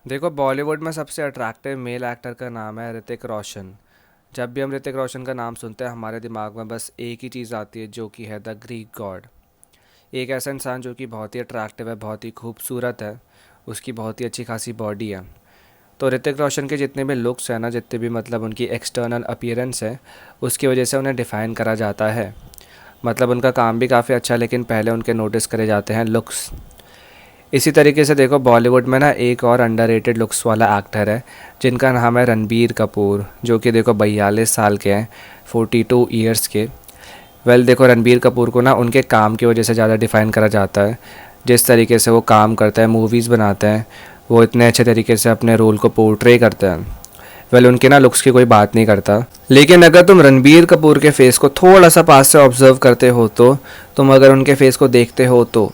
देखो, बॉलीवुड में सबसे अट्रैक्टिव मेल एक्टर का नाम है ऋतिक रोशन। जब भी हम ऋतिक रोशन का नाम सुनते हैं हमारे दिमाग में बस एक ही चीज़ आती है, जो कि है द ग्रीक गॉड। एक ऐसा इंसान जो कि बहुत ही अट्रैक्टिव है, बहुत ही खूबसूरत है, उसकी बहुत ही अच्छी खासी बॉडी है। तो ऋतिक रोशन के जितने भी लुक्स हैं ना, जितने भी मतलब उनकी एक्सटर्नल अपीयरेंस है, उसकी वजह से उन्हें डिफ़ाइन करा जाता है। मतलब उनका काम भी काफ़ी अच्छा है, लेकिन पहले उनके नोटिस करे जाते हैं लुक्स। इसी तरीके से देखो, बॉलीवुड में ना एक और अंडररेटेड लुक्स वाला एक्टर है, जिनका नाम है रणबीर कपूर, जो कि देखो 42 साल के हैं, 42 ईयर्स के। वेल देखो, रणबीर कपूर को ना उनके काम की वजह से ज़्यादा डिफ़ाइन करा जाता है। जिस तरीके से वो काम करते हैं, मूवीज़ बनाते हैं, वो इतने अच्छे तरीके से अपने रोल को पोर्ट्रे करते हैं। वेल उनके ना लुक्स की कोई बात नहीं करता, लेकिन अगर तुम रणबीर कपूर के फेस को थोड़ा सा पास से ऑब्जर्व करते हो तो तुम अगर उनके फेस को देखते हो तो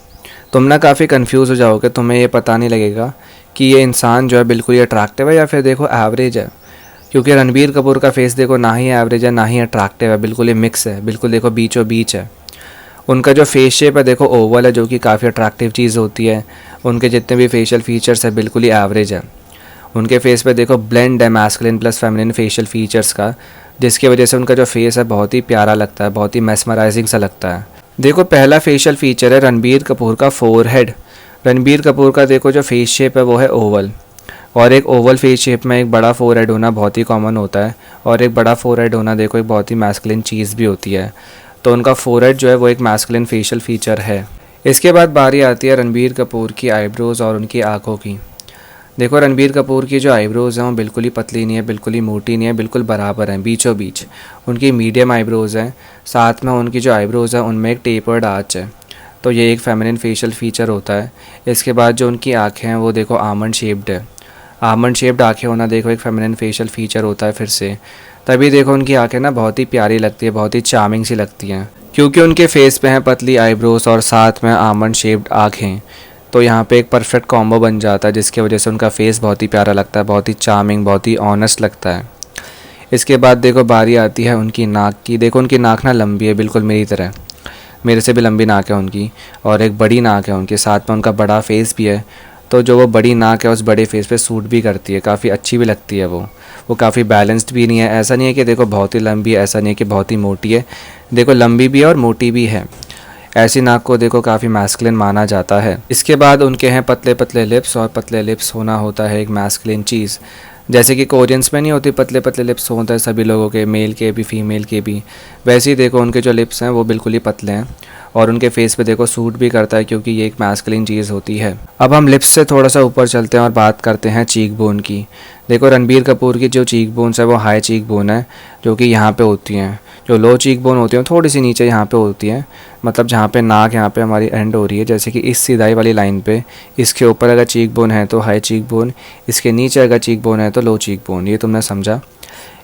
तुम ना काफ़ी कंफ्यूज हो जाओगे। तुम्हें ये पता नहीं लगेगा कि ये इंसान जो है बिल्कुल ही अट्रैक्टिव है या फिर देखो एवरेज है। क्योंकि रणबीर कपूर का फेस देखो ना ही एवरेज है ना ही अट्रैक्टिव है, बिल्कुल ही मिक्स है, बिल्कुल देखो बीचों बीच है। उनका जो फेस शेप है देखो ओवल है, जो कि काफ़ी अट्रैक्टिव चीज़ होती है। उनके जितने भी फेशियल फीचर्स है बिल्कुल ही एवरेज है। उनके फेस पे देखो ब्लेंड है masculine plus feminine facial features का, जिसकी वजह से उनका जो फेस है बहुत ही प्यारा लगता है, बहुत ही मेस्मराइजिंग सा लगता है। देखो, पहला फेशियल फीचर है रणबीर कपूर का फोरहेड। रणबीर कपूर का देखो जो फेस शेप है वो है ओवल, और एक ओवल फेस शेप में एक बड़ा फोरहेड होना बहुत ही कॉमन होता है। और एक बड़ा फोरहेड होना देखो एक बहुत ही मैस्कुलिन चीज़ भी होती है। तो उनका फोरहेड जो है वो एक मैस्कुलिन फेशियल फीचर है। इसके बाद बारी आती है रणबीर कपूर की आईब्रोज़ और उनकी आँखों की। देखो, रणबीर कपूर की जो आईब्रोज़ हैं वो बिल्कुल ही पतली नहीं है, बिल्कुल ही मोटी नहीं है, बिल्कुल बराबर हैं, बीचों बीच। उनकी मीडियम आईब्रोज़ हैं, साथ में उनकी जो आईब्रोज़ हैं उनमें एक टेपर्ड आर्च है। तो ये एक फेमिनिन फेशियल फीचर होता है। इसके बाद जो उनकी आँखें हैं वो देखो आमंड शेप्ड है। आमंड शेप्ड आँखें होना देखो एक फेमिनिन फेशियल फीचर होता है फिर से। तभी देखो उनकी आँखें ना बहुत ही प्यारी लगती है, बहुत ही चार्मिंग सी लगती हैं, क्योंकि उनके फेस पे हैं पतली आईब्रोज़ और साथ में आमंड शेप्ड आँखें। तो यहाँ पे एक परफेक्ट कॉम्बो बन जाता है, जिसकी वजह से उनका फेस बहुत ही प्यारा लगता है, बहुत ही चार्मिंग, बहुत ही ऑनेस्ट लगता है। इसके बाद देखो बारी आती है उनकी नाक की। देखो उनकी नाक ना लंबी है, बिल्कुल मेरी तरह, मेरे से भी लंबी नाक है उनकी, और एक बड़ी नाक है उनके, साथ में उनका बड़ा फेस भी है। तो जो वो बड़ी नाक है उस बड़े फेस पे सूट भी करती है, काफ़ी अच्छी भी लगती है वो काफ़ी बैलेंस्ड भी नहीं है। ऐसा नहीं है कि देखो बहुत ही लंबी है, ऐसा नहीं है कि बहुत ही मोटी है। देखो लंबी भी है और मोटी भी है। ऐसी नाक को देखो काफ़ी मैस्कुलिन माना जाता है। इसके बाद उनके हैं पतले पतले लिप्स, और पतले लिप्स होना होता है एक मैस्कुलिन चीज़। जैसे कि कोरियंस में नहीं होती पतले पतले लिप्स होते हैं सभी लोगों के, मेल के भी फीमेल के भी, वैसे ही देखो उनके जो लिप्स हैं वो बिल्कुल ही पतले हैं, और उनके फेस पे देखो सूट भी करता है, क्योंकि ये एक मैस्कुलिन चीज़ होती है। अब हम लिप्स से थोड़ा सा ऊपर चलते हैं और बात करते हैं चीक बोन की। देखो रणबीर कपूर की जो चीक बोन्स है वो हाई चीक बोन है, जो कि यहाँ पे होती हैं। जो लो चीक बोन होती हैं थोड़ी सी नीचे यहाँ पे होती हैं, मतलब जहाँ पे नाक यहाँ पे हमारी एंड हो रही है, जैसे कि इस सीधाई वाली लाइन पे। इसके ऊपर अगर चीक बोन है तो हाई चीक बोन, इसके नीचे अगर चीक बोन है तो लो चीक बोन। ये तुमने समझा।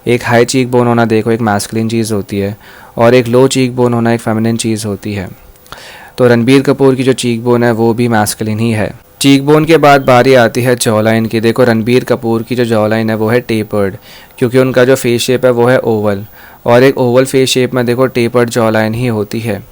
एक हाई चीक बोन होना देखो एक मैस्कुलिन चीज़ होती है, और एक लो चीक बोन होना एक फेमिनिन चीज़ होती है। तो रणबीर कपूर की जो चीक बोन है वो भी मैस्कुलिन ही है। चीक बोन के बाद बारी आती है जॉ लाइन की। देखो रणबीर कपूर की जो जॉ लाइन है वो है टेपर्ड, क्योंकि उनका जो फेस शेप है वो है ओवल, और एक ओवल फेस शेप में देखो टेपर्ड जॉ लाइन ही होती है।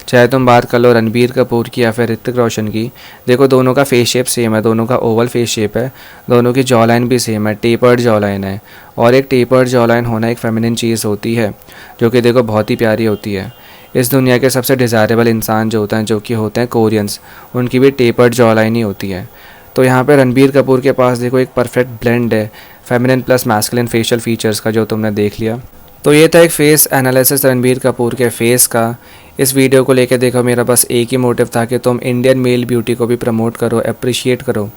चाहे तुम बात कर लो रणबीर कपूर की या फिर ऋतिक रोशन की, देखो दोनों का फेस शेप सेम है, दोनों का ओवल फेस शेप है, दोनों की जॉ लाइन भी सेम है, टेपर्ड जॉ लाइन है। और एक टेपर्ड जॉ लाइन होना एक फेमिनिन चीज़ होती है, जो कि देखो बहुत ही प्यारी होती है। इस दुनिया के सबसे डिज़ायरेबल इंसान जो होते हैं, जो कि होते हैं कोरियंस, उनकी भी टेपर्ड जॉ लाइन ही होती है। तो यहाँ पे रणबीर कपूर के पास देखो एक परफेक्ट ब्लेंड है feminine plus masculine facial features का, जो तुमने देख लिया। तो ये था एक फेस एनालिसिस रणबीर कपूर के फेस का। इस वीडियो को लेकर देखो मेरा बस एक ही मोटिव था कि तुम इंडियन मेल ब्यूटी को भी प्रमोट करो, अप्रिशिएट करो।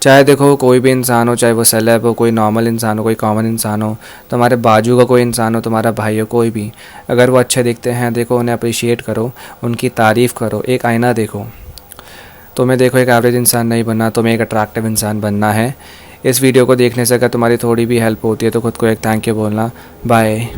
चाहे देखो कोई भी इंसान हो, चाहे वो सेलेब हो, कोई नॉर्मल इंसान हो, कोई कॉमन इंसान हो, तुम्हारे बाजू का कोई इंसान हो, तुम्हारा भाई हो, कोई भी, अगर वो अच्छे दिखते हैं देखो उन्हें अप्रिशिएट करो, उनकी तारीफ़ करो, एक आईना देखो। तुम्हें देखो एक एवरेज इंसान नहीं बनना, तुम्हें एक अट्रैक्टिव इंसान बनना है। इस वीडियो को देखने से अगर तुम्हारी थोड़ी भी हेल्प होती है तो खुद को एक थैंक यू बोलना। बाय।